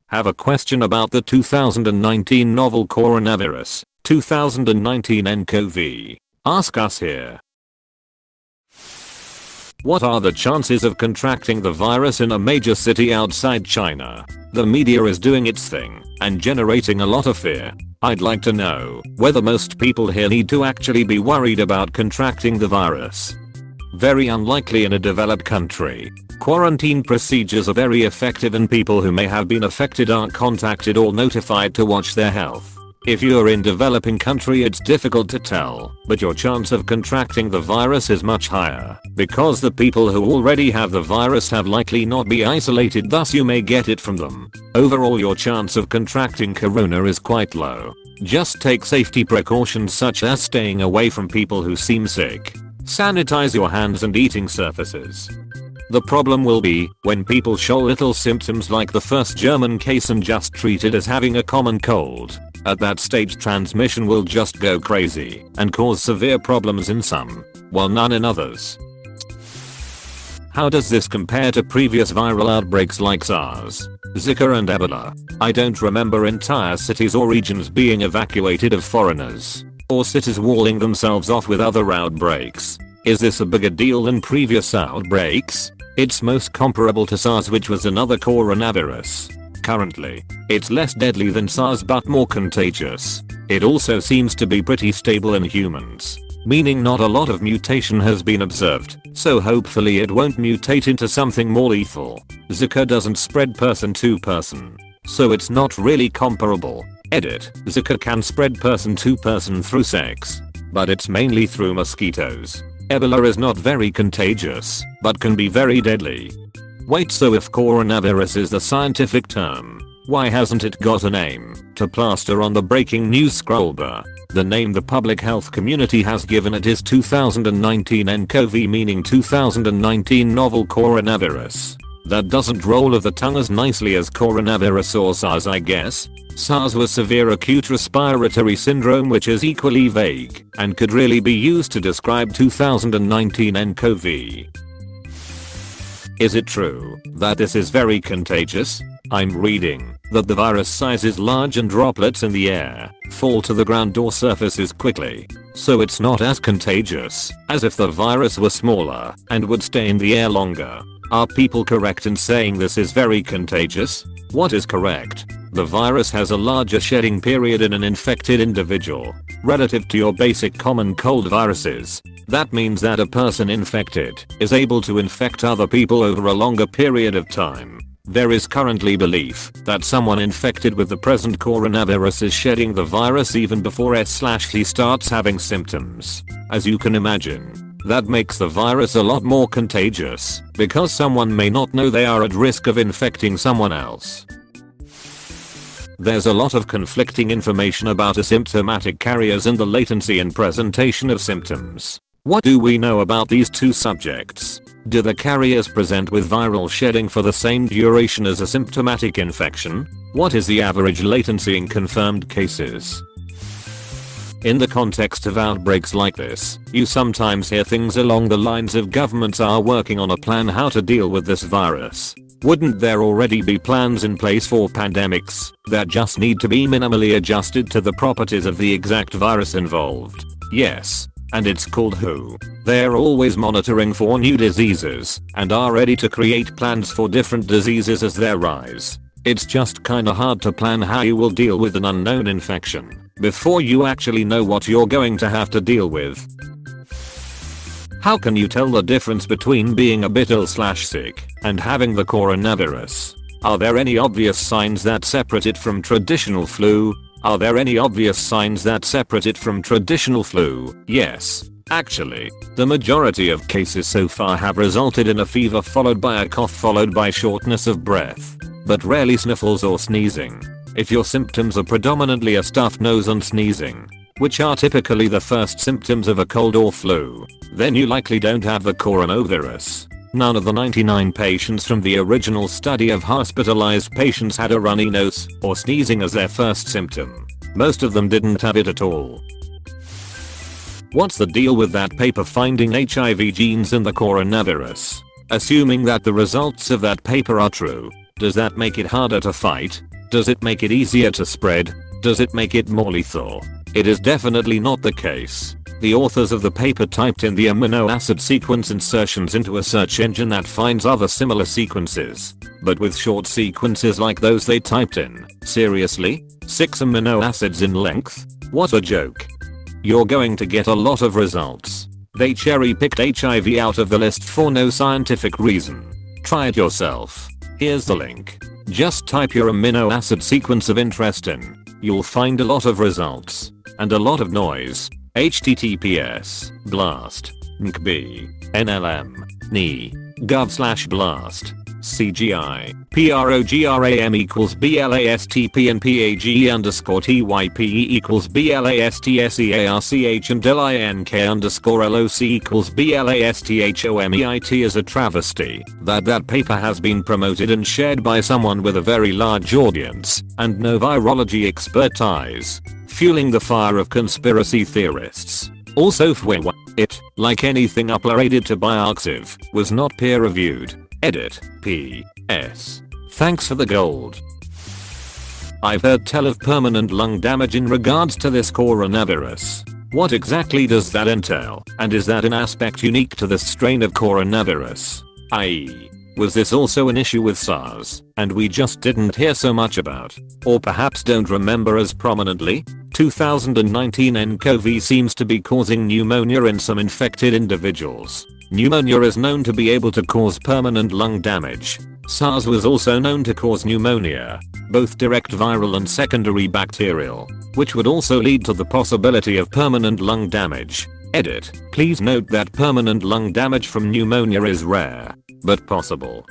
Have a question about the 2019 novel coronavirus, 2019 nCoV. Ask us here. What are the chances of contracting the virus in a major city outside China? The media is doing its thing and generating a lot of fear. I'd like to know whether most people here need to actually be worried about contracting the virus. Very unlikely in a developed country. Quarantine procedures are very effective and people who may have been affected aren't contacted or notified to watch their health. If you're in developing country it's difficult to tell, but your chance of contracting the virus is much higher because the people who already have the virus have likely not be isolated, thus you may get it from them. Overall your chance of contracting corona is quite low. Just take safety precautions such as staying away from people who seem sick. Sanitize your hands and eating surfaces. The problem will be when people show little symptoms like the first German case and just treat it as having a common cold. At that stage transmission will just go crazy and cause severe problems in some, while none in others. How does this compare to previous viral outbreaks like SARS, Zika and Ebola? I don't remember entire cities or regions being evacuated of foreigners, or cities walling themselves off with other outbreaks. Is this a bigger deal than previous outbreaks? It's most comparable to SARS, which was another coronavirus. Currently, it's less deadly than SARS but more contagious. It also seems to be pretty stable in humans, meaning not a lot of mutation has been observed, so hopefully it won't mutate into something more lethal. Zika doesn't spread person to person, so it's not really comparable. Edit. Zika can spread person to person through sex, but it's mainly through mosquitoes. Ebola is not very contagious, but can be very deadly. Wait, so if coronavirus is the scientific term, why hasn't it got a name to plaster on the breaking news scroll bar? The name the public health community has given it is 2019 nCoV, meaning 2019 novel coronavirus. That doesn't roll of the tongue as nicely as coronavirus or SARS, I guess. SARS was severe acute respiratory syndrome, which is equally vague and could really be used to describe 2019 nCoV. Is it true that this is very contagious? I'm reading that the virus size is large and droplets in the air fall to the ground or surfaces quickly, so it's not as contagious as if the virus were smaller and would stay in the air longer. Are people correct in saying this is very contagious? What is correct? The virus has a larger shedding period in an infected individual relative to your basic common cold viruses. That means that a person infected is able to infect other people over a longer period of time. There is currently belief that someone infected with the present coronavirus is shedding the virus even before he starts having symptoms. As you can imagine, that makes the virus a lot more contagious because someone may not know they are at risk of infecting someone else. There's a lot of conflicting information about asymptomatic carriers and the latency in presentation of symptoms. What do we know about these two subjects? Do the carriers present with viral shedding for the same duration as a symptomatic infection? What is the average latency in confirmed cases? In the context of outbreaks like this, you sometimes hear things along the lines of governments are working on a plan how to deal with this virus. Wouldn't there already be plans in place for pandemics that just need to be minimally adjusted to the properties of the exact virus involved? Yes. And it's called WHO. They're always monitoring for new diseases and are ready to create plans for different diseases as they rise. It's just kinda hard to plan how you will deal with an unknown infection before you actually know what you're going to have to deal with. How can you tell the difference between being a bit ill/sick and having the coronavirus? Are there any obvious signs that separate it from traditional flu? Are there any obvious signs that separate it from traditional flu? Yes. Actually, the majority of cases so far have resulted in a fever followed by a cough followed by shortness of breath, but rarely sniffles or sneezing. If your symptoms are predominantly a stuffed nose and sneezing, which are typically the first symptoms of a cold or flu, then you likely don't have the coronavirus. None of the 99 patients from the original study of hospitalized patients had a runny nose or sneezing as their first symptom. Most of them didn't have it at all. What's the deal with that paper finding HIV genes in the coronavirus? Assuming that the results of that paper are true, does that make it harder to fight? Does it make it easier to spread? Does it make it more lethal? It is definitely not the case. The authors of the paper typed in the amino acid sequence insertions into a search engine that finds other similar sequences. But with short sequences like those they typed in. Seriously? 6 amino acids in length? What a joke. You're going to get a lot of results. They cherry-picked HIV out of the list for no scientific reason. Try it yourself. Here's the link. Just type your amino acid sequence of interest in. You'll find a lot of results. And a lot of noise. https blast nkb nlm ni gov/blast CGI program equals blastp and page underscore type equals blastsearch and link underscore loc equals blasthomeit is a travesty that paper has been promoted and shared by someone with a very large audience and no virology expertise, fueling the fire of conspiracy theorists. Also it, like anything uploaded to bioarchive, was not peer reviewed. Edit. P.S. Thanks for the gold. I've heard tell of permanent lung damage in regards to this coronavirus. What exactly does that entail, and is that an aspect unique to this strain of coronavirus? i.e., was this also an issue with SARS, and we just didn't hear so much about, or perhaps don't remember as prominently? 2019 nCoV seems to be causing pneumonia in some infected individuals. Pneumonia is known to be able to cause permanent lung damage. SARS was also known to cause pneumonia, both direct viral and secondary bacterial, which would also lead to the possibility of permanent lung damage. Edit. Please note that permanent lung damage from pneumonia is rare, but possible.